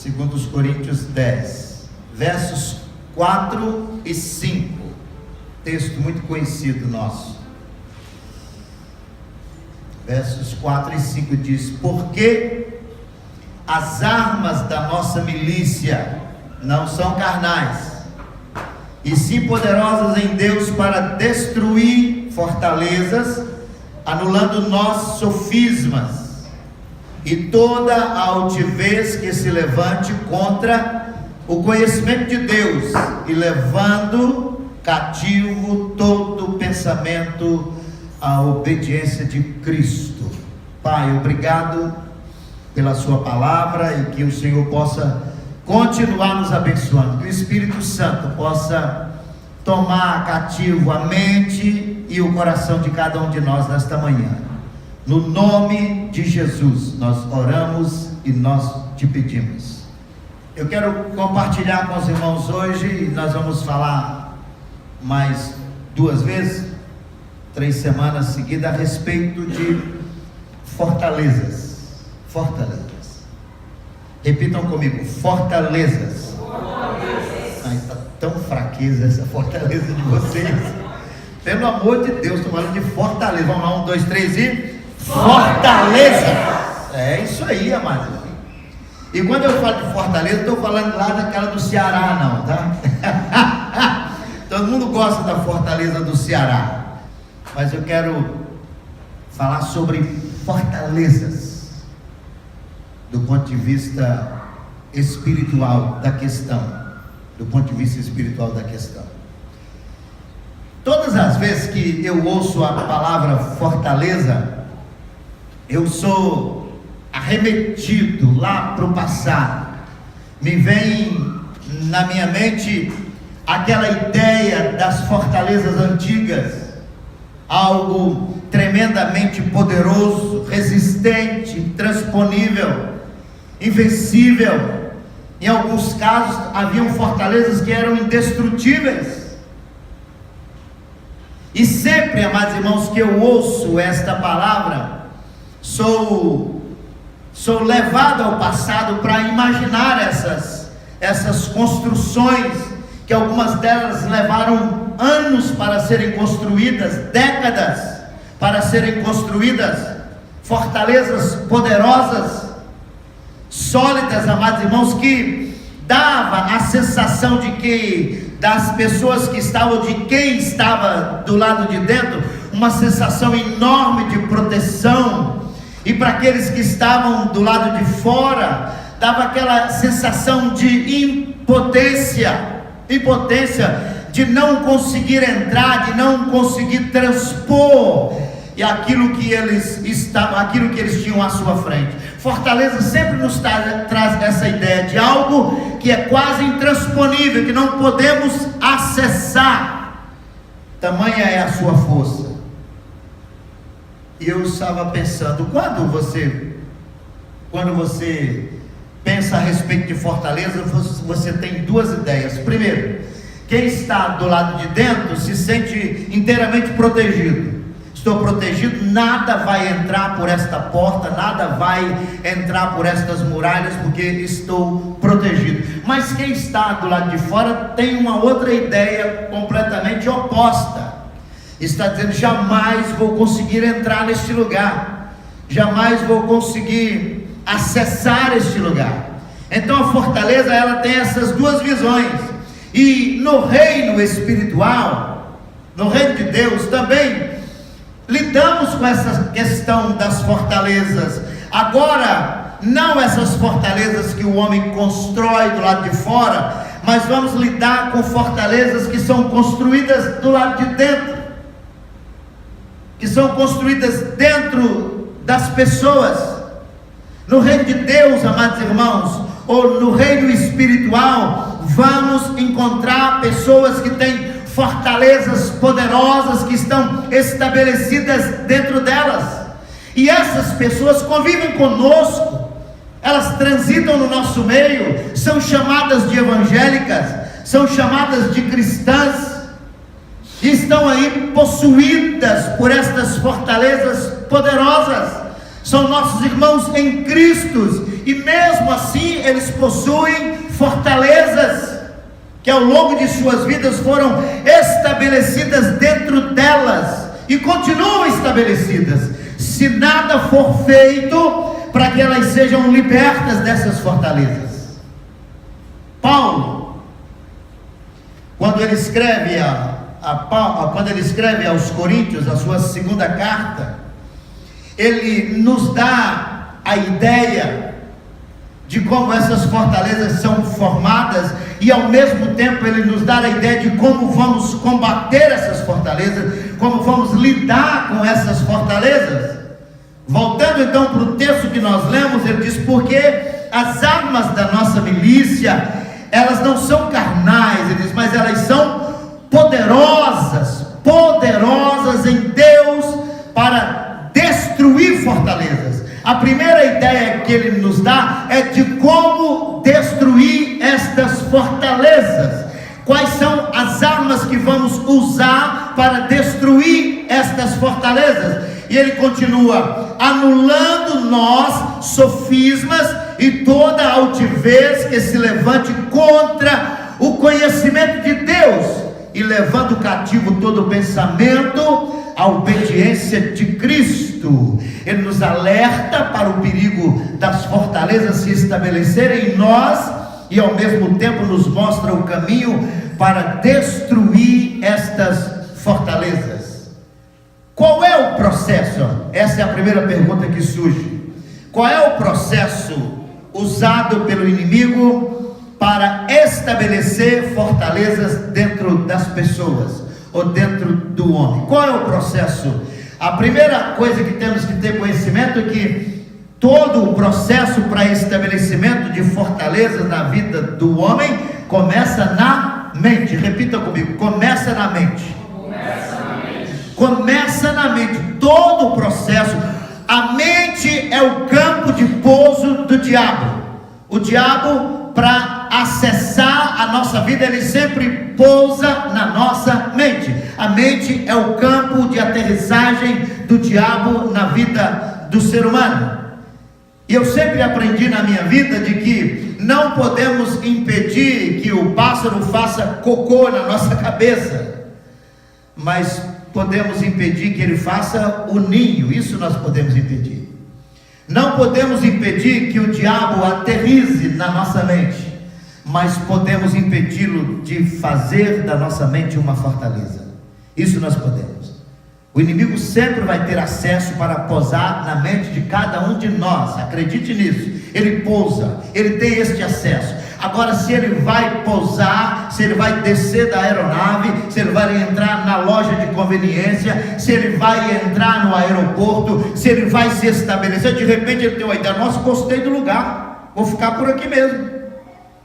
segundo os Coríntios 10, versos 4 e 5, texto muito conhecido nosso. Versos 4 e 5 diz: porque as armas da nossa milícia não são carnais, e sim poderosas em Deus para destruir fortalezas, anulando nossos sofismas e toda a altivez que se levante contra o conhecimento de Deus, e levando cativo todo pensamento à obediência de Cristo. Pai, obrigado pela sua palavra, e que o Senhor possa continuar nos abençoando, que o Espírito Santo possa tomar cativo a mente e o coração de cada um de nós nesta manhã. No nome de Jesus nós oramos e nós te pedimos. Eu quero compartilhar com os irmãos hoje, e nós vamos falar mais 2 vezes, 3 semanas seguidas, a respeito de fortalezas. Fortalezas. Repitam comigo: fortalezas. Ai, está tão fraqueza essa fortaleza de vocês. Pelo amor de Deus, estou falando de fortaleza. Vamos lá, 1, 2, 3 e fortaleza. É isso aí, amado. E quando eu falo de fortaleza, estou falando lá daquela do Ceará, não, tá? Todo mundo gosta da fortaleza do Ceará, mas eu quero falar sobre fortalezas do ponto de vista espiritual da questão. Do ponto de vista espiritual da questão. Todas as vezes que eu ouço a palavra fortaleza, eu sou arremetido lá para o passado. Me vem na minha mente aquela ideia das fortalezas antigas, algo tremendamente poderoso, resistente, intransponível, invencível. Em alguns casos haviam fortalezas que eram indestrutíveis. E sempre, amados irmãos, que eu ouço esta palavra, sou levado ao passado para imaginar essas construções, que algumas delas levaram anos para serem construídas, décadas para serem construídas, fortalezas poderosas, sólidas, amados irmãos, que dava a sensação de que das pessoas que estavam, de quem estava do lado de dentro, uma sensação enorme de proteção, e para aqueles que estavam do lado de fora, dava aquela sensação de impotência de não conseguir entrar, de não conseguir transpor e aquilo que eles tinham à sua frente. Fortaleza sempre nos traz essa ideia de algo que é quase intransponível, que não podemos acessar, tamanha é a sua força. E eu estava pensando, quando você pensa a respeito de fortaleza, você tem 2 ideias. Primeiro, quem está do lado de dentro se sente inteiramente protegido. Estou protegido, nada vai entrar por esta porta, nada vai entrar por estas muralhas, porque estou protegido. Mas quem está do lado de fora tem uma outra ideia completamente oposta. Está dizendo: jamais vou conseguir entrar neste lugar, jamais vou conseguir acessar este lugar. Então a fortaleza, ela tem essas 2 visões. E no reino espiritual, no reino de Deus também, lidamos com essa questão das fortalezas. Agora, não essas fortalezas que o homem constrói do lado de fora, mas vamos lidar com fortalezas que são construídas do lado de dentro, que são construídas dentro das pessoas. No reino de Deus, amados irmãos, ou no reino espiritual, vamos encontrar pessoas que têm fortalezas poderosas que estão estabelecidas dentro delas, e essas pessoas convivem conosco, elas transitam no nosso meio, são chamadas de evangélicas, são chamadas de cristãs, e estão aí possuídas por estas fortalezas poderosas. são nossos irmãos em Cristo, e mesmo assim eles possuem fortalezas, que ao longo de suas vidas foram estabelecidas dentro delas, e continuam estabelecidas, se nada for feito para que elas sejam libertas dessas fortalezas. Paulo, quando ele escreve aos Coríntios, a sua segunda carta, ele nos dá a ideia de como essas fortalezas são formadas, e ao mesmo tempo ele nos dá a ideia de como vamos combater essas fortalezas, como vamos lidar com essas fortalezas. Voltando então para o texto que nós lemos, ele diz: porque as armas da nossa milícia, elas não são carnais, ele diz, mas elas são poderosas em Deus para destruir fortalezas. A primeira ideia que ele nos dá é de como destruir estas fortalezas. Quais são as armas que vamos usar para destruir estas fortalezas? E ele continua: anulando nós sofismas e toda altivez que se levante contra o conhecimento de Deus, e levando cativo todo o pensamento à obediência de Cristo. Ele nos alerta para o perigo das fortalezas se estabelecerem em nós, e ao mesmo tempo nos mostra o caminho para destruir estas fortalezas. Qual é o processo? Essa é a primeira pergunta que surge. Qual é o processo usado pelo inimigo para estabelecer fortalezas dentro das pessoas, ou dentro do homem? Qual é o processo? A primeira coisa que temos que ter conhecimento é que todo o processo para estabelecimento de fortalezas na vida do homem começa na mente. Repita comigo: começa na mente. Começa na mente. Todo o processo. A mente é o campo de pouso do diabo. O diabo, para acessar a nossa vida, ele sempre pousa na nossa mente. A mente é o campo de aterrissagem do diabo na vida do ser humano. E eu sempre aprendi na minha vida de que não podemos impedir que o pássaro faça cocô na nossa cabeça, mas podemos impedir que ele faça o ninho. Isso nós podemos impedir. Não podemos impedir que o diabo aterrize na nossa mente, mas podemos impedi-lo de fazer da nossa mente uma fortaleza. Isso nós podemos. O inimigo sempre vai ter acesso para pousar na mente de cada um de nós. Acredite nisso. Ele pousa, ele tem este acesso. Agora, se ele vai pousar, se ele vai descer da aeronave, se ele vai entrar na loja de conveniência, se ele vai entrar no aeroporto, se ele vai se estabelecer, de repente ele tem uma ideia: nossa, gostei do lugar, vou ficar por aqui mesmo,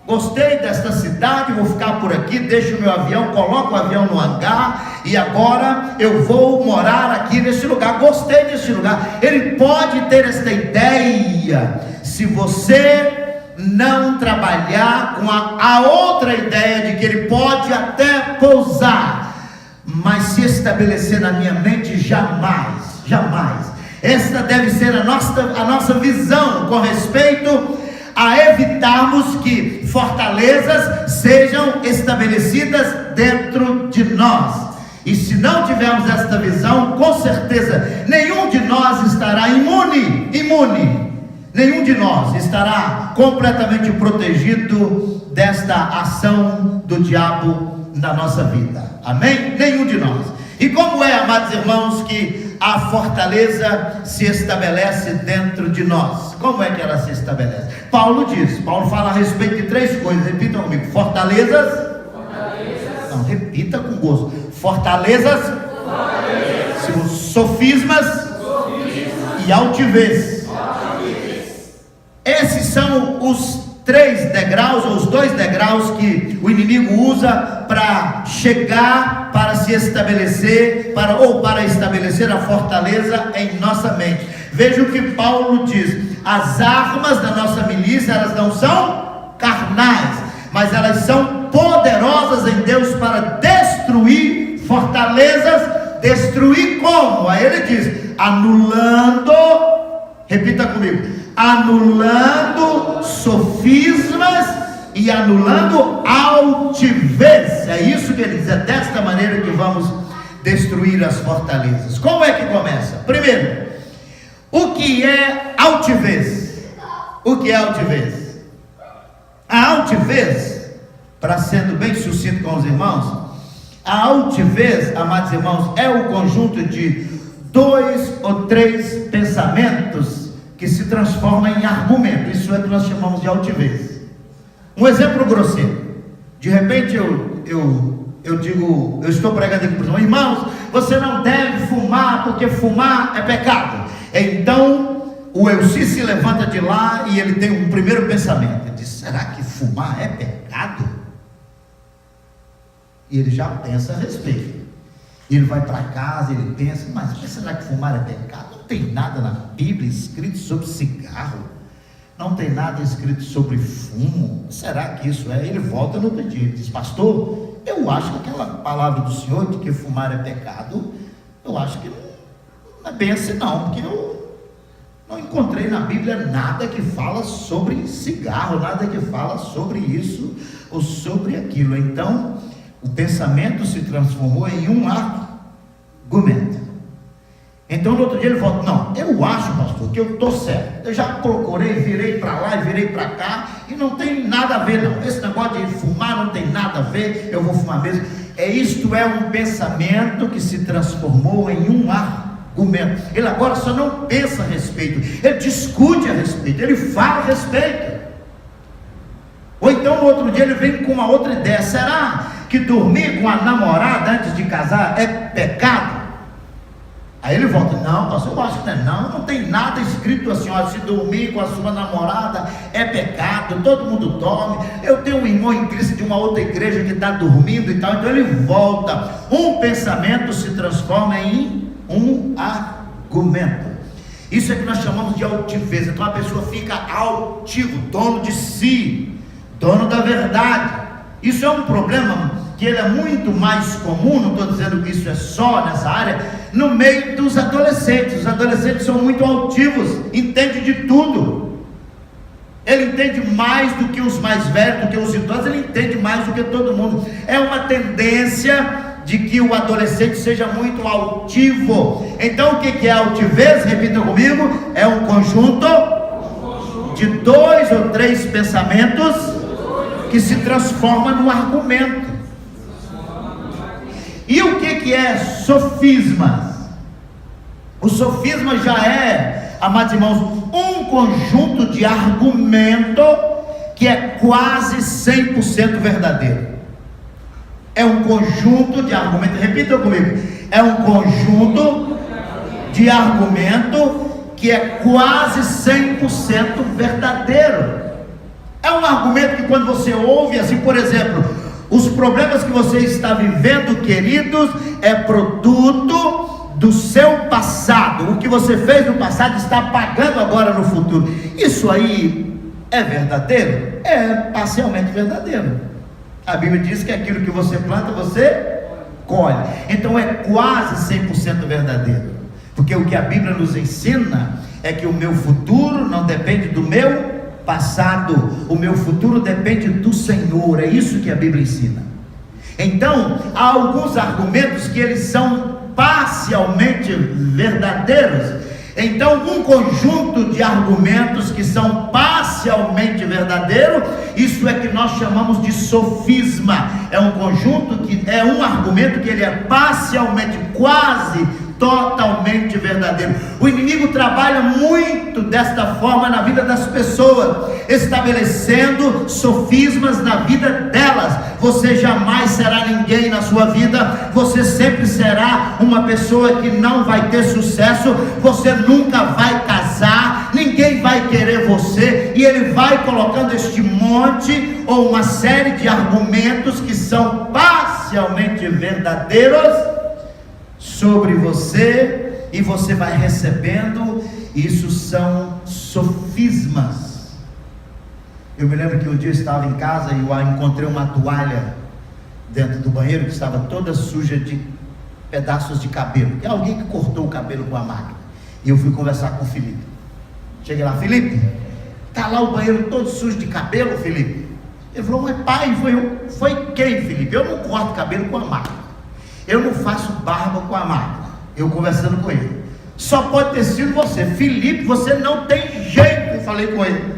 gostei desta cidade, vou ficar por aqui, deixo o meu avião, coloco o avião no hangar, e agora eu vou morar aqui nesse lugar, gostei desse lugar. Ele pode ter esta ideia, se você não trabalhar com a outra ideia de que ele pode até pousar, mas se estabelecer na minha mente, jamais, jamais. Esta deve ser a nossa visão com respeito a evitarmos que fortalezas sejam estabelecidas dentro de nós. E se não tivermos esta visão, com certeza nenhum de nós estará imune. Nenhum de nós estará completamente protegido desta ação do diabo na nossa vida. Amém? Nenhum de nós. E como é, amados irmãos, que a fortaleza se estabelece dentro de nós? Como é que ela se estabelece? Paulo fala a respeito de três coisas. Repitam comigo: fortalezas. Não, repita com gosto: fortalezas. Sofismas. E altivez. Esses são os três degraus, ou os dois degraus que o inimigo usa para chegar, para se estabelecer, para estabelecer a fortaleza em nossa mente. Veja o que Paulo diz: as armas da nossa milícia, elas não são carnais, mas elas são poderosas em Deus para destruir fortalezas. Destruir como? Aí ele diz: anulando. Repita comigo: anulando sofismas e anulando altivez. É isso que ele diz, é desta maneira que vamos destruir as fortalezas. Como é que começa? Primeiro, o que é altivez? O que é altivez? A altivez, para sendo bem sucinto com os irmãos, a altivez, amados irmãos, é o conjunto de 2 ou 3 pensamentos que se transformam em argumento. Isso é o que nós chamamos de altivez. Um exemplo grosseiro: de repente eu digo, eu estou pregando aqui para os irmãos, você não deve fumar, porque fumar é pecado. Então o Elci se levanta de lá e ele tem um primeiro pensamento, ele diz: será que fumar é pecado? E ele já pensa a respeito. Ele vai para casa, ele pensa: mas será que fumar é pecado? Não tem nada na Bíblia escrito sobre cigarro, não tem nada escrito sobre fumo, será que isso é? Ele volta no outro dia, ele diz: pastor, eu acho que aquela palavra do senhor de que fumar é pecado, eu acho que não é bem assim não, porque eu não encontrei na Bíblia nada que fala sobre cigarro, nada que fala sobre isso ou sobre aquilo. Então o pensamento se transformou em um argumento. Então no outro dia ele volta: não, eu acho, pastor, que eu estou certo, eu já procurei, virei para lá e virei para cá, e não tem nada a ver não, esse negócio de fumar não tem nada a ver, eu vou fumar mesmo. Isto é um pensamento que se transformou em um argumento. Ele agora só não pensa a respeito, ele discute a respeito, ele fala a respeito. Ou então no outro dia ele vem com uma outra ideia: será que dormir com a namorada antes de casar é pecado? Aí ele volta: não, pastor, eu acho que não tem nada escrito assim, ó, se dormir com a sua namorada é pecado, todo mundo dorme. Eu tenho um irmão em Cristo de uma outra igreja que está dormindo e tal. Então ele volta, um pensamento se transforma em um argumento. Isso é que nós chamamos de altivez. Então a pessoa fica altivo, dono de si, dono da verdade. Isso é um problema que ele é muito mais comum, não estou dizendo que isso é só nessa área, no meio dos adolescentes. Os adolescentes são muito altivos, entendem de tudo. Ele entende mais do que os mais velhos, do que os idosos, ele entende mais do que todo mundo. É uma tendência de que o adolescente seja muito altivo. Então o que é altivez? Repita comigo: é um conjunto de 2 ou 3 pensamentos que se transforma num argumento. E o que é sofisma? O sofisma já é, amados irmãos, um conjunto de argumento que é quase 100% verdadeiro. É um conjunto de argumento, repita comigo: é um conjunto de argumento que é quase 100% verdadeiro. É um argumento que quando você ouve assim, por exemplo, os problemas que você está vivendo, queridos, é produto do seu passado. O que você fez no passado está pagando agora no futuro. Isso aí é verdadeiro? É parcialmente verdadeiro. A Bíblia diz que aquilo que você planta, você colhe. Então é quase 100% verdadeiro. Porque o que a Bíblia nos ensina é que o meu futuro não depende do meu passado, o meu futuro depende do Senhor. É isso que a Bíblia ensina. Então há alguns argumentos que eles são parcialmente verdadeiros. Então um conjunto de argumentos que são parcialmente verdadeiros, isso é que nós chamamos de sofisma. É um conjunto que é um argumento que ele é parcialmente, quase totalmente verdadeiro. O inimigo trabalha muito desta forma na vida das pessoas, estabelecendo sofismas na vida delas. Você jamais será ninguém na sua vida, você sempre será uma pessoa que não vai ter sucesso, você nunca vai casar, ninguém vai querer você, e ele vai colocando este monte ou uma série de argumentos que são parcialmente verdadeiros sobre você, e você vai recebendo. Isso são sofismas. Eu me lembro que um dia eu estava em casa e eu encontrei uma toalha dentro do banheiro que estava toda suja de pedaços de cabelo, que é alguém que cortou o cabelo com a máquina. E eu fui conversar com o Felipe. Cheguei lá, Felipe, tá lá o banheiro todo sujo de cabelo, Felipe. Ele falou, mas pai, foi quem, Felipe? Eu não corto cabelo com a máquina, eu não faço barba com a máquina. Eu conversando com ele, só pode ter sido você, Felipe, você não tem jeito. Eu falei com ele,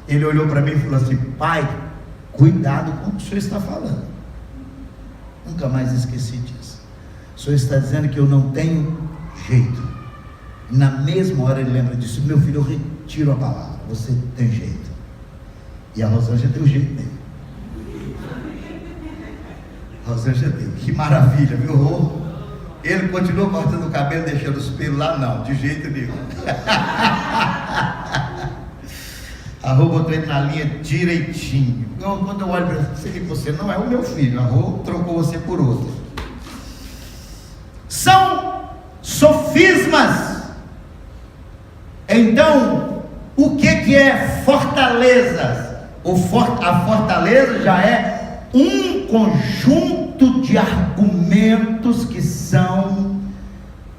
ele olhou para mim e falou assim, pai, cuidado com o que o senhor está falando. Nunca mais esqueci disso. O senhor está dizendo que eu não tenho jeito. Na mesma hora ele lembra disso, meu filho, eu retiro a palavra, você tem jeito. E a Rosângela tem o jeito dele. A Rosângela tem, que maravilha, viu? Ele continua cortando o cabelo, deixando os pelos lá, não, de jeito nenhum. A Rô botou ele na linha direitinho. Quando eu olho para ele, você não é o meu filho, a Rô trocou você por outro. São sofismas. Então, o que é fortalezas? A fortaleza já é um conjunto de argumentos que são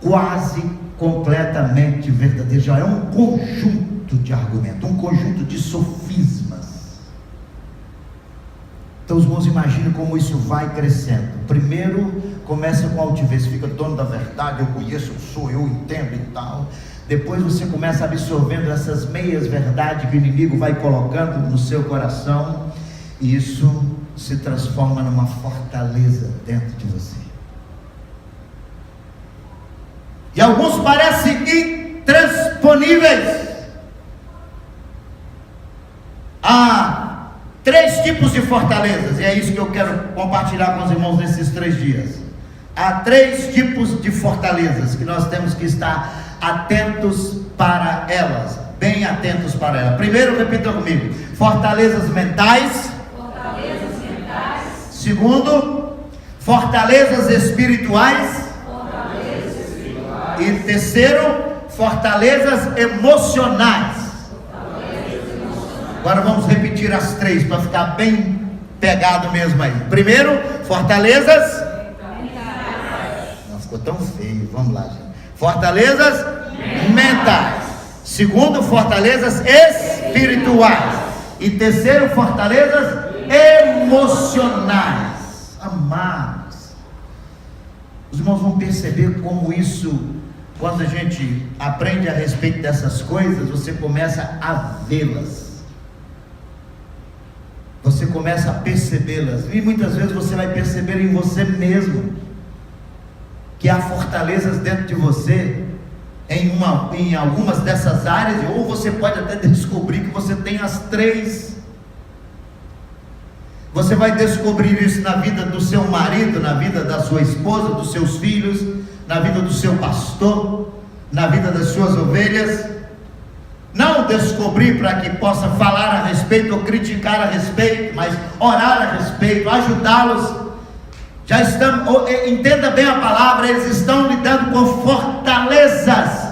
quase completamente verdadeiros. Já é um conjunto de argumentos, um conjunto de sofismas. Então os irmãos imaginam como isso vai crescendo. Primeiro começa com altivez, fica dono da verdade, eu conheço, eu sou, eu entendo e tal. Depois você começa absorvendo essas meias verdades que o inimigo vai colocando no seu coração, e isso se transforma numa fortaleza dentro de você. E alguns parecem intransponíveis. Há 3 tipos de fortalezas, e é isso que eu quero compartilhar com os irmãos nesses 3 dias. Há 3 tipos de fortalezas que nós temos que estar atentos para elas, bem atentos para elas. Primeiro, repita comigo: fortalezas mentais. Segundo, fortalezas espirituais. E terceiro, fortalezas emocionais. Agora vamos repetir as 3 para ficar bem pegado mesmo aí. Primeiro, fortalezas. Não ficou tão feio. Vamos lá, gente. Fortalezas mentais. Segundo, fortalezas espirituais. E terceiro, fortalezas emocionais. Amados, os irmãos vão perceber como isso, quando a gente aprende a respeito dessas coisas, você começa a vê-las, você começa a percebê-las, e muitas vezes você vai perceber em você mesmo que há fortalezas dentro de você em algumas dessas áreas, ou você pode até descobrir que você tem as 3. Você vai descobrir isso na vida do seu marido, na vida da sua esposa, dos seus filhos, na vida do seu pastor, na vida das suas ovelhas. Não descobrir para que possa falar a respeito ou criticar a respeito, mas orar a respeito, ajudá-los. Já estão, entenda bem a palavra, eles estão lidando com fortalezas.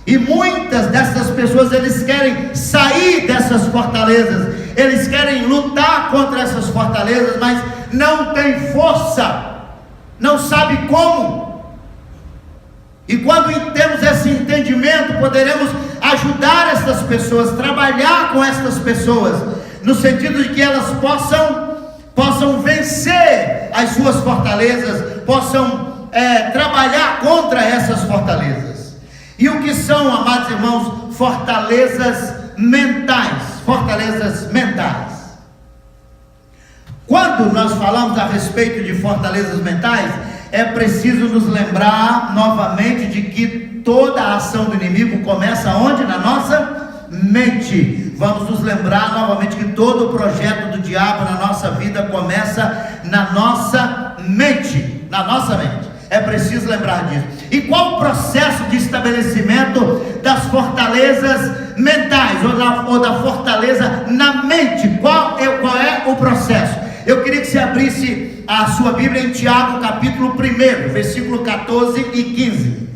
E muitas dessas pessoas, eles querem sair dessas fortalezas, eles querem lutar contra essas fortalezas, mas não tem força, não sabe como. E quando temos esse entendimento, poderemos ajudar essas pessoas, trabalhar com essas pessoas, no sentido de que elas possam vencer as suas fortalezas, possam trabalhar contra essas fortalezas. E o que são, amados irmãos, fortalezas mentais? Fortalezas mentais. Quando nós falamos a respeito de fortalezas mentais, é preciso nos lembrar novamente de que toda a ação do inimigo começa onde? Na nossa mente. Vamos nos lembrar novamente que todo o projeto do diabo na nossa vida começa na nossa mente. Na nossa mente. É preciso lembrar disso. E qual o processo de estabelecimento das fortalezas mentais, ou da fortaleza na mente? Qual é o processo? Eu queria que você abrisse a sua Bíblia em Tiago, capítulo 1, versículo 14 e 15.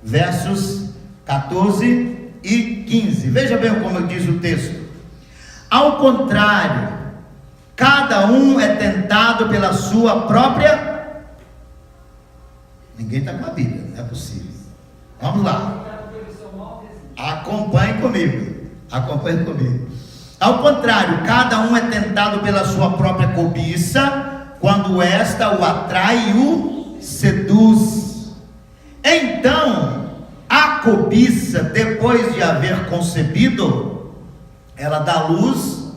Versos 14 e 15. Veja bem como diz o texto. Ao contrário, cada um é tentado pela sua própria... Ninguém está com a Bíblia, não é possível. Vamos lá. Acompanhe comigo. Acompanhe comigo. Ao contrário, cada um é tentado pela sua própria cobiça, quando esta o atrai e o seduz. Então, a cobiça, depois de haver concebido, ela dá à luz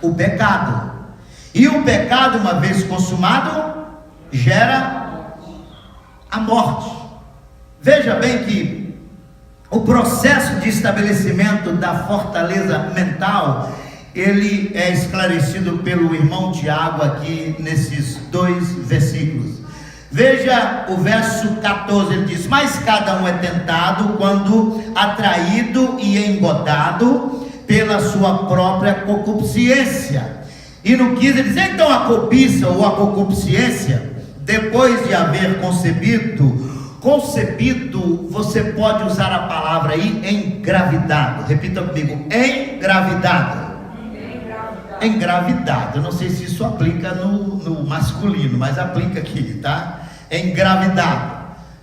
o pecado. E o pecado, uma vez consumado, gera a morte. Veja bem que o processo de estabelecimento da fortaleza mental, ele é esclarecido pelo irmão Tiago aqui nesses 2 versículos. Veja o verso 14, ele diz: mas cada um é tentado quando atraído e engodado pela sua própria concupiscência. E no 15 ele diz: então a cobiça ou a concupiscência, depois de haver concebido, você pode usar a palavra aí, engravidado. Repita comigo: engravidado. Engravidado. Eu não sei se isso aplica no masculino, mas aplica aqui, tá? Engravidado.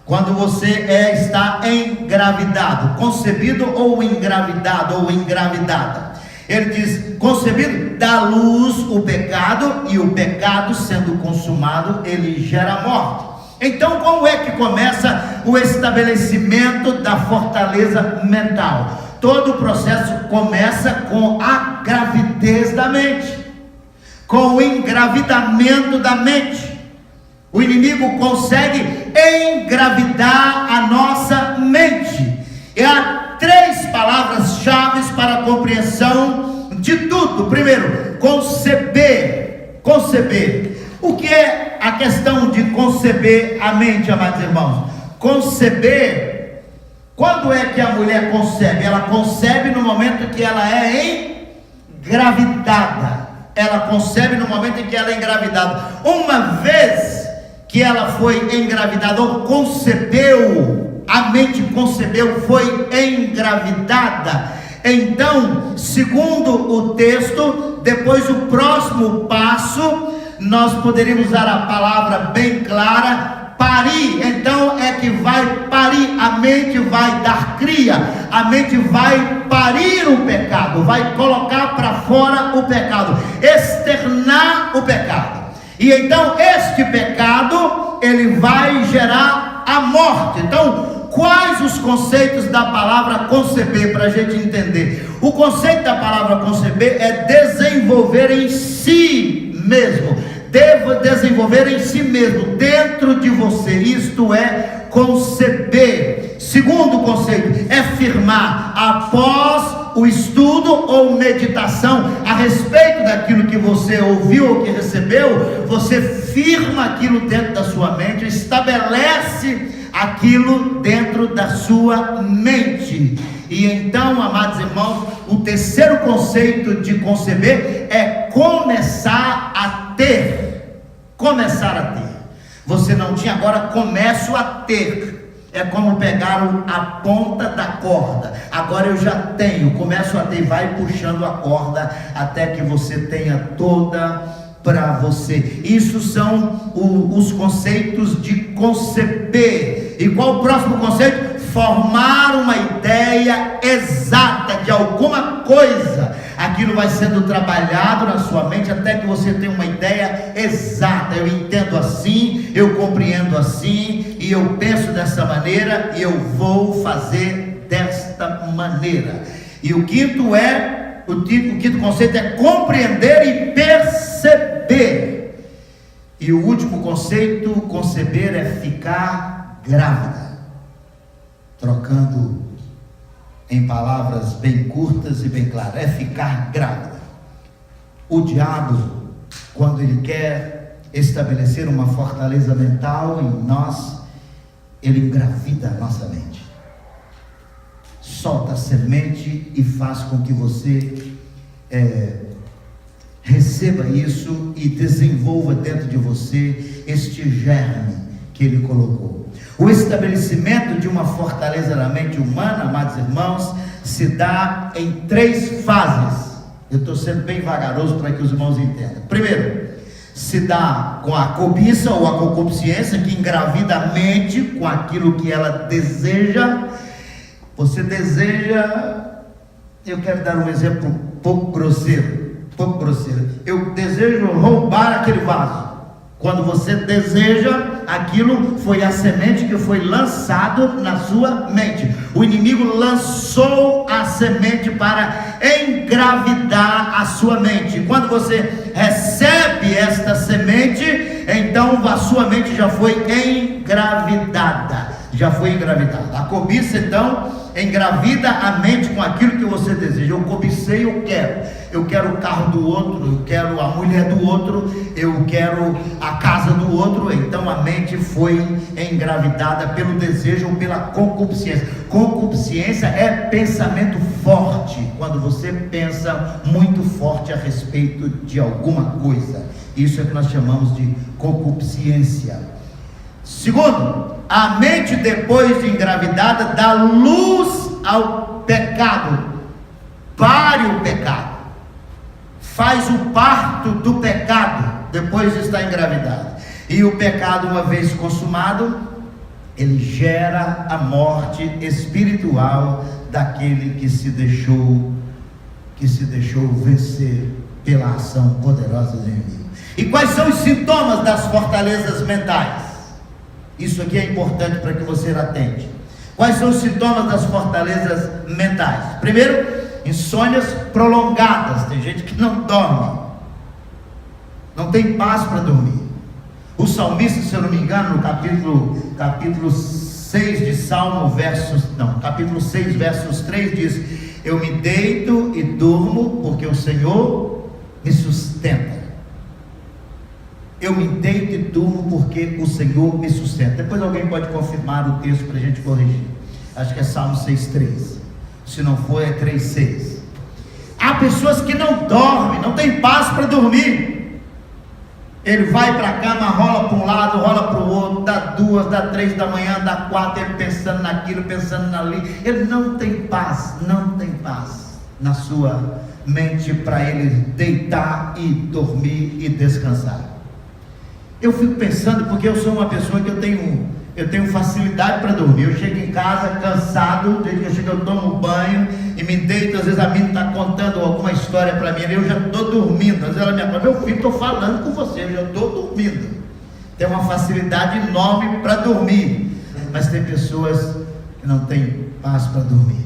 Quando você está engravidado, concebido ou engravidado ou engravidada. Ele diz: concebido, dá luz o pecado, e o pecado sendo consumado, ele gera morte. Então, como é que começa o estabelecimento da fortaleza mental? Todo o processo começa com a gravidez da mente, com o engravidamento da mente. O inimigo consegue engravidar a nossa mente. E há 3 palavras-chave para a compreensão de tudo. Primeiro, conceber. Conceber. O que é a questão de conceber a mente, amados irmãos? Conceber, quando é que a mulher concebe? Ela concebe no momento que ela é engravidada. Ela concebe no momento em que ela é engravidada. Uma vez que ela foi engravidada ou concebeu, a mente concebeu, foi engravidada. Então, segundo o texto, depois o próximo passo, nós poderíamos usar a palavra bem clara, parir. Então é que vai parir, a mente vai dar cria, a mente vai parir o pecado, vai colocar para fora o pecado, externar o pecado. E então este pecado, ele vai gerar a morte. Então, quais os conceitos da palavra conceber, para a gente entender? O conceito da palavra conceber é desenvolver em si mesmo. Devo desenvolver em si mesmo, dentro de você. Isto é conceber. Segundo conceito, é firmar. Após o estudo ou meditação a respeito daquilo que você ouviu ou que recebeu, você firma aquilo dentro da sua mente, estabelece aquilo dentro da sua mente. E então, amados irmãos, o terceiro conceito de conceber é começar a ter. Começar a ter. Você não tinha, agora começo a ter. É como pegar a ponta da corda. Agora eu já tenho, começo a ter, vai puxando a corda até que você tenha toda para você. Isso são os conceitos de conceber. E qual o próximo conceito? Formar uma ideia exata de alguma coisa. Aquilo vai sendo trabalhado na sua mente até que você tenha uma ideia exata. Eu entendo assim, eu compreendo assim, e eu penso dessa maneira, e eu vou fazer desta maneira. E o quinto conceito é compreender e perceber. E o último conceito, conceber, é ficar grávida. Trocando em palavras bem curtas e bem claras, é ficar grávida. O diabo, quando ele quer estabelecer uma fortaleza mental em nós, ele engravida a nossa mente, solta a semente e faz com que você receba isso e desenvolva dentro de você este germe que ele colocou. O estabelecimento de uma fortaleza na mente humana, amados irmãos, se dá em 3 fases. Eu estou sendo bem vagaroso para que os irmãos entendam. Primeiro, se dá com a cobiça ou a concupiscência, que engravida a mente com aquilo que ela deseja. Você deseja, eu quero dar um exemplo um pouco grosseiro, eu desejo roubar aquele vaso. Quando você deseja, aquilo foi a semente que foi lançado na sua mente. O inimigo lançou a semente para engravidar a sua mente. Quando você recebe esta semente, então a sua mente já foi engravidada. A cobiça então engravida a mente com aquilo que você deseja. Eu cobicei, eu quero o carro do outro, eu quero a mulher do outro, eu quero a casa do outro. Então a mente foi engravidada pelo desejo ou pela concupiscência. Concupiscência é pensamento forte, quando você pensa muito forte a respeito de alguma coisa. Isso é que nós chamamos de concupiscência. Segundo, a mente depois de engravidada dá luz ao pecado, pare o pecado, faz o parto do pecado depois de estar engravidada. E o pecado, uma vez consumado, ele gera a morte espiritual daquele que se deixou vencer pela ação poderosa do inimigo. E quais são os sintomas das fortalezas mentais? Isso aqui é importante para que você atente. Quais são os sintomas das fortalezas mentais? Primeiro, insônias prolongadas. Tem gente que não dorme, não tem paz para dormir. O salmista, se eu não me engano, no capítulo 6 de Salmo, capítulo 6, versos 3 diz: eu me deito e durmo porque o Senhor me sustenta. Eu me deito e durmo porque o Senhor me sustenta. Depois alguém pode confirmar o texto para a gente corrigir. Acho que é Salmo 6,3. Se não for, é 3,6. Há pessoas que não dormem, não tem paz para dormir. Ele vai para a cama, rola para um lado, rola para o outro, dá 2, dá 3 da manhã, dá 4, ele pensando naquilo, pensando ali. Ele não tem paz na sua mente para ele deitar e dormir e descansar. Eu fico pensando, porque eu sou uma pessoa que eu tenho facilidade para dormir. Eu chego em casa cansado, desde que eu chego eu tomo banho e me deito. Às vezes a menina está contando alguma história para mim, eu já estou dormindo. Às vezes ela me fala: meu filho, estou falando com você, eu já estou dormindo. Tem uma facilidade enorme para dormir. Mas tem pessoas que não têm paz para dormir.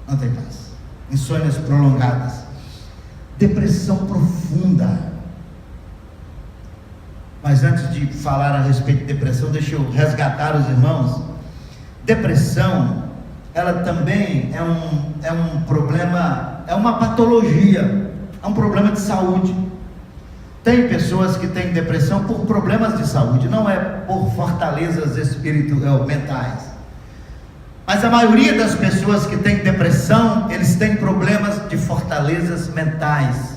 Não tem paz. Insônias prolongadas, depressão profunda. Mas antes de falar a respeito de depressão, deixa eu resgatar os irmãos. Depressão, ela também é um problema, é uma patologia, é um problema de saúde. Tem pessoas que têm depressão por problemas de saúde, não é por fortalezas mentais. Mas a maioria das pessoas que têm depressão, eles têm problemas de fortalezas mentais.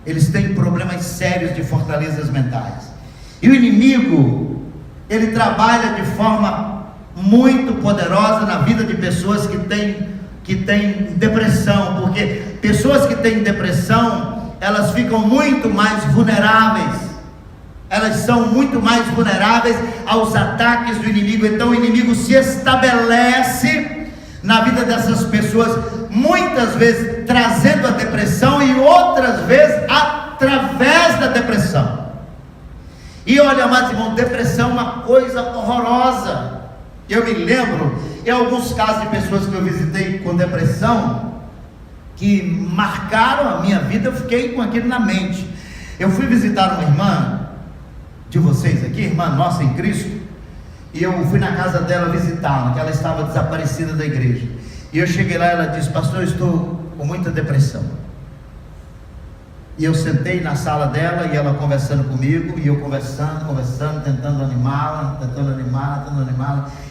Eles têm problemas sérios de fortalezas mentais. E o inimigo, ele trabalha de forma muito poderosa na vida de pessoas que têm depressão, porque pessoas que têm depressão, elas ficam muito mais vulneráveis. Elas são muito mais vulneráveis aos ataques do inimigo. Então o inimigo se estabelece na vida dessas pessoas, muitas vezes trazendo a depressão e outras vezes através da depressão. E olha, amados irmãos, depressão é uma coisa horrorosa. Eu me lembro em alguns casos de pessoas que eu visitei com depressão, que marcaram a minha vida. Eu fiquei com aquilo na mente. Eu fui visitar uma irmã de vocês aqui, irmã nossa em Cristo, e eu fui na casa dela visitá-la, que ela estava desaparecida da igreja. E eu cheguei lá e ela disse: pastor, eu estou com muita depressão. E eu sentei na sala dela e ela conversando comigo, e eu conversando, tentando animá-la.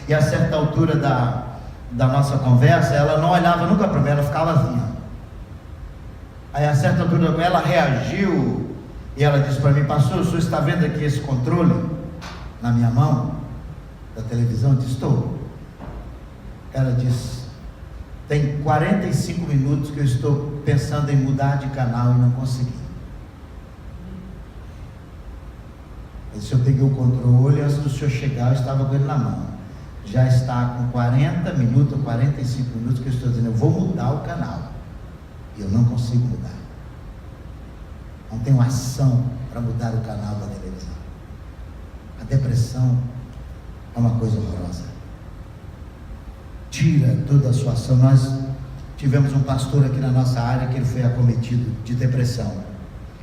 E a certa altura da nossa conversa, ela não olhava nunca para mim, ela ficava assim. Aí a certa altura ela reagiu e ela disse para mim: pastor, o senhor está vendo aqui esse controle na minha mão da televisão? Eu disse: estou. Ela disse: tem 45 minutos que eu estou pensando em mudar de canal e não consegui. Eu disse: eu peguei o controle, antes do senhor chegar eu estava com ele na mão. já está com 40 minutos, 45 minutos que eu estou dizendo, eu vou mudar o canal. E eu não consigo mudar. Não tenho ação para mudar o canal da televisão. A depressão é uma coisa horrorosa. Tira toda a sua ação. Nós tivemos um pastor aqui na nossa área que ele foi acometido de depressão.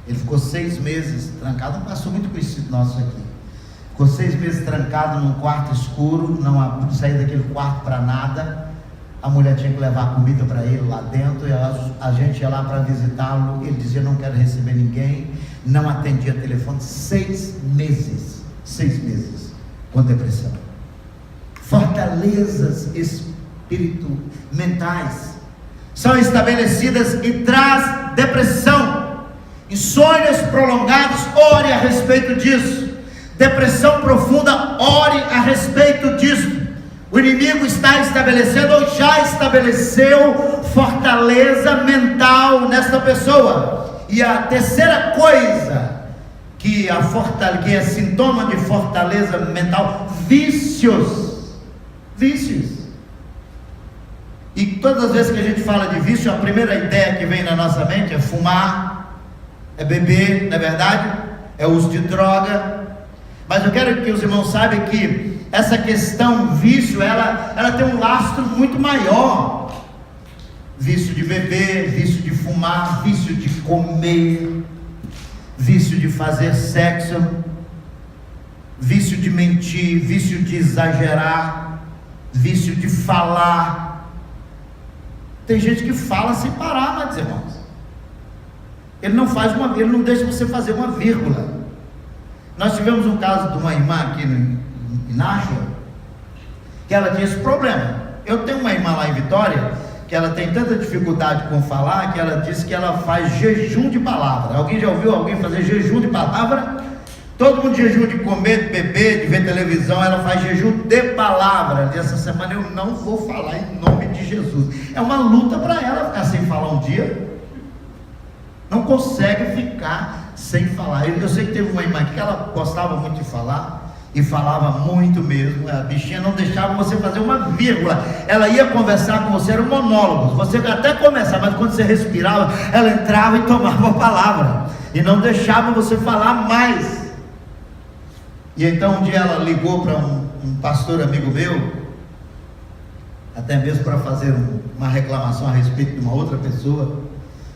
Ele ficou 6 meses trancado, um pastor muito conhecido nosso aqui. Ficou 6 meses trancado num quarto escuro, não saía daquele quarto para nada. A mulher tinha que levar comida para ele lá dentro, e a gente ia lá para visitá-lo. Ele dizia, não quero receber ninguém, não atendia telefone. 6 meses com depressão. Fortalezas mentais são estabelecidas e traz depressão. Insônias prolongadas, ore a respeito disso. Depressão profunda, ore a respeito disso. O inimigo está estabelecendo, ou já estabeleceu, fortaleza mental nesta pessoa. E a terceira coisa que é sintoma de fortaleza mental, vícios. E todas as vezes que a gente fala de vício, a primeira ideia que vem na nossa mente é fumar, é beber, não é verdade? É o uso de droga. Mas eu quero que os irmãos saibam que essa questão vício, ela tem um lastro muito maior. Vício de beber, vício de fumar, vício de comer, vício de fazer sexo, vício de mentir, vício de exagerar, vício de falar. Tem gente que fala sem parar, mas irmãos, ele não deixa você fazer uma vírgula. Nós tivemos um caso de uma irmã aqui em Nashua, que ela tinha esse problema. Eu tenho uma irmã lá em Vitória, que ela tem tanta dificuldade com falar, que ela disse que ela faz jejum de palavra. Alguém já ouviu alguém fazer jejum de palavra? Todo mundo jejum de comer, de beber, de ver televisão, ela faz jejum de palavra. Essa semana eu não vou falar em nome de Jesus. É uma luta para ela ficar sem falar um dia. Não consegue ficar sem falar. Eu sei que teve uma irmã aqui que ela gostava muito de falar, e falava muito mesmo. A bichinha não deixava você fazer uma vírgula. Ela ia conversar com você, era um monólogo. Você até começava, mas quando você respirava, ela entrava e tomava a palavra, e não deixava você falar mais. E então um dia ela ligou para um pastor amigo meu, até mesmo para fazer uma reclamação a respeito de uma outra pessoa.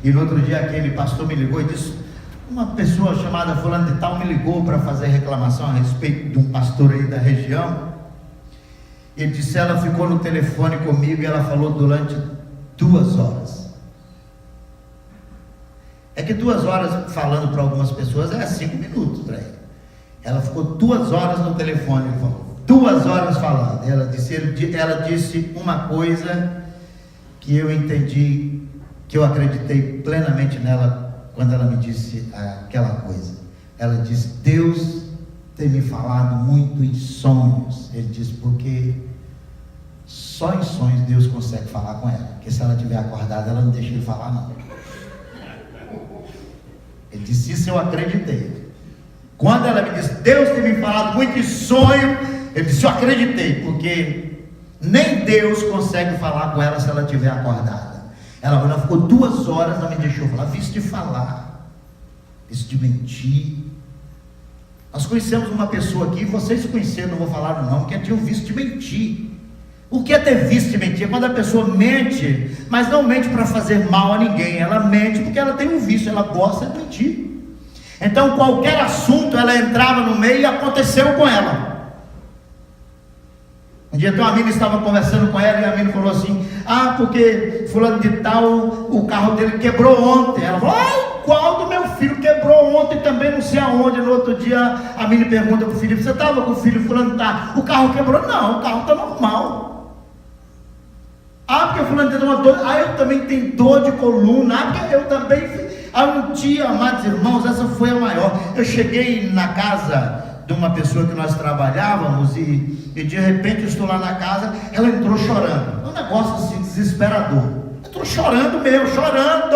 E no outro dia aquele pastor me ligou e disse, uma pessoa chamada fulano de tal me ligou para fazer reclamação a respeito de um pastor aí da região. Ele disse, ela ficou no telefone comigo e ela falou durante 2 horas. É que 2 horas falando para algumas pessoas é 5 minutos para ele. Ela ficou 2 horas no telefone, ele falou, 2 horas falando. Ela disse uma coisa que eu entendi, que eu acreditei plenamente nela quando ela me disse aquela coisa. Ela disse, Deus tem me falado muito em sonhos. Ele disse, porque só em sonhos Deus consegue falar com ela, porque se ela estiver acordada, ela não deixa ele falar não. Ele disse, isso eu acreditei. Quando ela me disse, Deus tem me falado muito em sonho, ele disse, eu acreditei, porque nem Deus consegue falar com ela se ela estiver acordada. Ela ficou 2 horas, não me deixou falar. Vício de falar, vício de mentir. Nós conhecemos uma pessoa aqui, vocês conheceram, não vou falar o nome, que tinha um vício de mentir. O que é ter vício de mentir? É quando a pessoa mente, mas não mente para fazer mal a ninguém. Ela mente porque ela tem um vício, ela gosta de mentir. Então qualquer assunto ela entrava no meio e aconteceu com ela. Um dia então a menina estava conversando com ela e a menina falou assim, porque fulano de tal, o carro dele quebrou ontem. Ela falou, qual do meu filho quebrou ontem também, não sei aonde. No outro dia a menina pergunta para o filho, você estava com o filho fulano? Tá, o carro quebrou? Não, o carro está normal. Porque fulano tem uma dor, eu também tenho dor de coluna, porque eu também. Um dia, amados irmãos, essa foi a maior. Eu cheguei na casa de uma pessoa que nós trabalhávamos e de repente eu estou lá na casa, ela entrou chorando, um negócio assim desesperador, entrou chorando mesmo, chorando,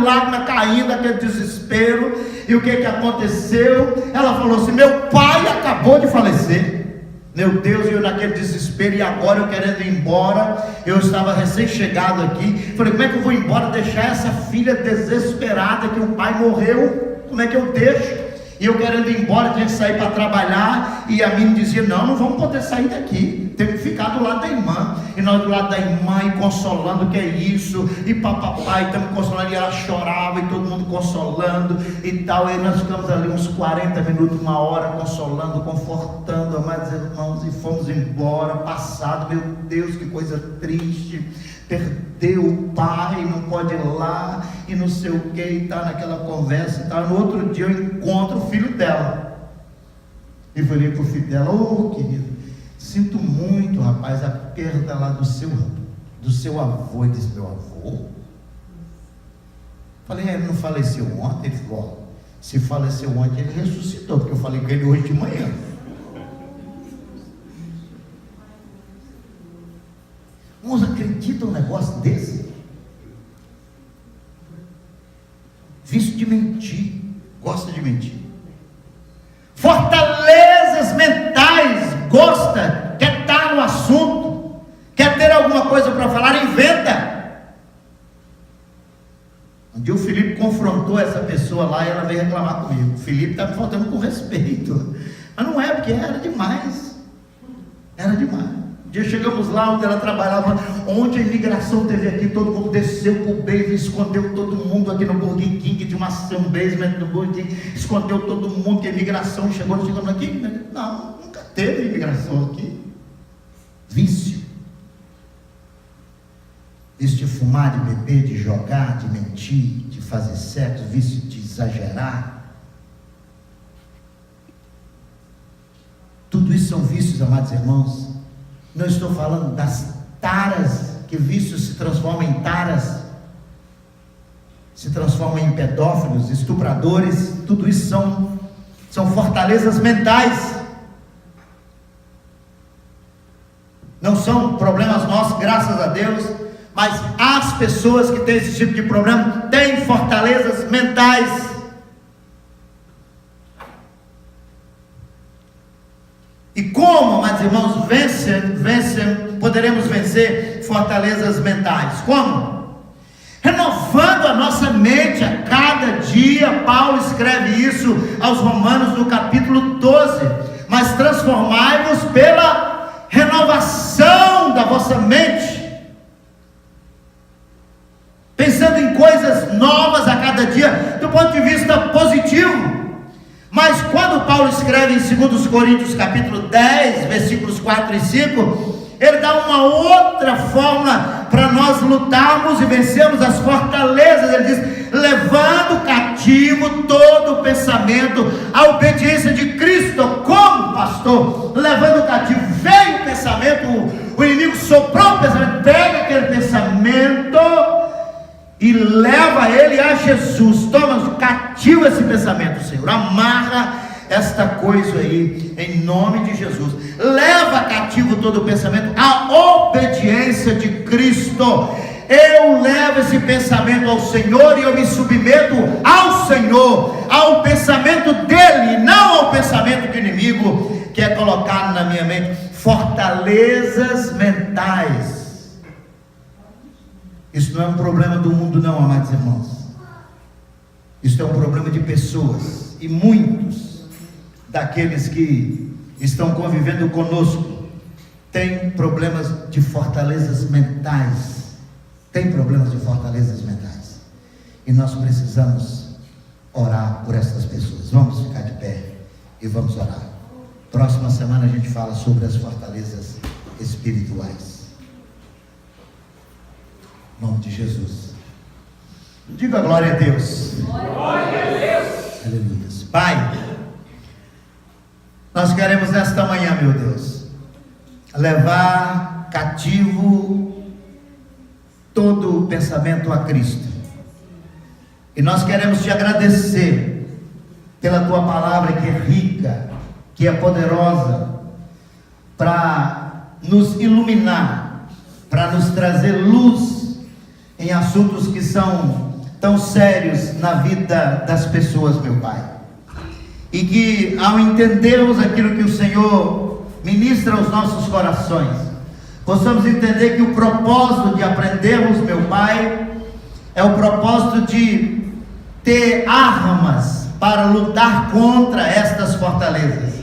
lágrima caindo, aquele desespero. E o que aconteceu? Ela falou assim, meu pai acabou de falecer. Meu Deus, eu naquele desespero, e agora eu querendo ir embora. Eu estava recém-chegado aqui. Falei, como é que eu vou embora, deixar essa filha desesperada, que o pai morreu? Como é que eu deixo? E eu querendo ir embora, tinha que sair para trabalhar. E a mim dizia, não vamos poder sair daqui, tem que ficar do lado da irmã. E nós do lado da irmã, e consolando, que é isso, e papapá, e estamos consolando. E ela chorava, e todo mundo consolando e tal. E nós ficamos ali uns 40 minutos, 1 hora, consolando, confortando, amados irmãos. E fomos embora, passado. Meu Deus, que coisa triste. Perdeu o pai, não pode ir lá, e não sei o que, e está naquela conversa e tal. No outro dia eu encontro o filho dela, e falei para o filho dela, querido, sinto muito, rapaz, a perda lá do seu avô. Ele disse, meu avô? Falei, ele não faleceu ontem? Ele falou, se faleceu ontem, ele ressuscitou, porque eu falei com ele hoje de manhã. Uns acreditam um negócio desse? Vício de mentir, gosta de mentir. Fortalezas mentais, gosta, quer estar no assunto, quer ter alguma coisa para falar, inventa. Um dia o Felipe confrontou essa pessoa lá, e ela veio reclamar comigo. O Felipe está me faltando com respeito, mas não é, porque era demais. Um dia chegamos lá onde ela trabalhava. Ontem a imigração teve aqui, todo mundo desceu para o basement, escondeu todo mundo aqui no Burger King, que tinha um basement no Burger King, escondeu todo mundo, que a imigração chegamos aqui. Não, nunca teve imigração aqui. Vício de fumar, de beber, de jogar, de mentir, de fazer sexo, vício de exagerar. Tudo isso são vícios, amados irmãos. Não estou falando das taras, que vícios se transformam em taras, se transformam em pedófilos, estupradores. Tudo isso são fortalezas mentais. Não são problemas nossos, graças a Deus, mas as pessoas que têm esse tipo de problema têm fortalezas mentais. E como, amados irmãos, poderemos vencer fortalezas mentais? Como? Renovando a nossa mente a cada dia. Paulo escreve isso aos Romanos no capítulo 12. Mas transformai-vos pela renovação da vossa mente, pensando em coisas novas a cada dia, do ponto de vista positivo. Mas quando Paulo escreve em 2 Coríntios capítulo 10, versículos 4 e 5, ele dá uma outra fórmula para nós lutarmos e vencermos as fortalezas. Ele diz, levando cativo todo o pensamento à obediência de Cristo. Como, pastor? Levando cativo, veio o pensamento, o inimigo soprou o pensamento, pega aquele pensamento e leva ele a Jesus. Toma cativo esse pensamento, Senhor. Amarra esta coisa aí, em nome de Jesus. Leva cativo todo o pensamento à obediência de Cristo. Eu levo esse pensamento ao Senhor e eu me submeto ao Senhor, ao pensamento dele, não ao pensamento do inimigo quer colocar na minha mente. Fortalezas mentais. Isso não é um problema do mundo não, amados irmãos. Isso é um problema de pessoas. E muitos daqueles que estão convivendo conosco têm problemas de fortalezas mentais. Tem problemas de fortalezas mentais. E nós precisamos orar por essas pessoas. Vamos ficar de pé e vamos orar. Próxima semana a gente fala sobre as fortalezas espirituais. Em nome de Jesus. Diga glória a Deus. Glória a Deus. Aleluia. Pai, nós queremos nesta manhã, meu Deus, levar cativo todo o pensamento a Cristo. E nós queremos te agradecer pela tua palavra, que é rica, que é poderosa, para nos iluminar, para nos trazer luz em assuntos que são tão sérios na vida das pessoas, meu Pai. E que ao entendermos aquilo que o Senhor ministra aos nossos corações, possamos entender que o propósito de aprendermos, meu Pai, é o propósito de ter armas para lutar contra estas fortalezas,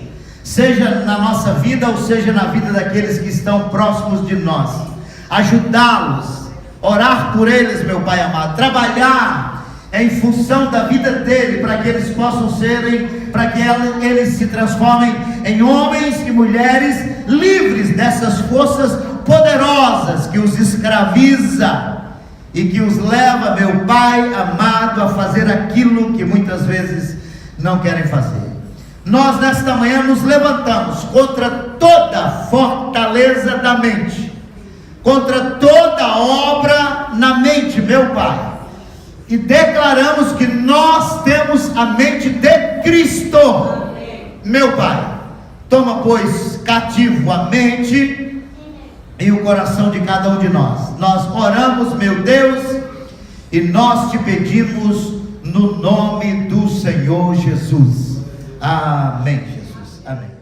seja na nossa vida ou seja na vida daqueles que estão próximos de nós, ajudá-los, orar por eles, meu Pai amado, trabalhar em função da vida dele, para que eles possam para que eles se transformem em homens e mulheres livres dessas forças poderosas que os escraviza e que os leva, meu Pai amado, a fazer aquilo que muitas vezes não querem fazer. Nós nesta manhã nos levantamos contra toda fortaleza da mente, contra toda obra na mente, meu Pai, e declaramos que nós temos a mente de Cristo. Meu Pai, toma pois cativo a mente e o coração de cada um de nós. Nós oramos, meu Deus, e nós te pedimos no nome do Senhor Jesus. Amém, Jesus. Amém.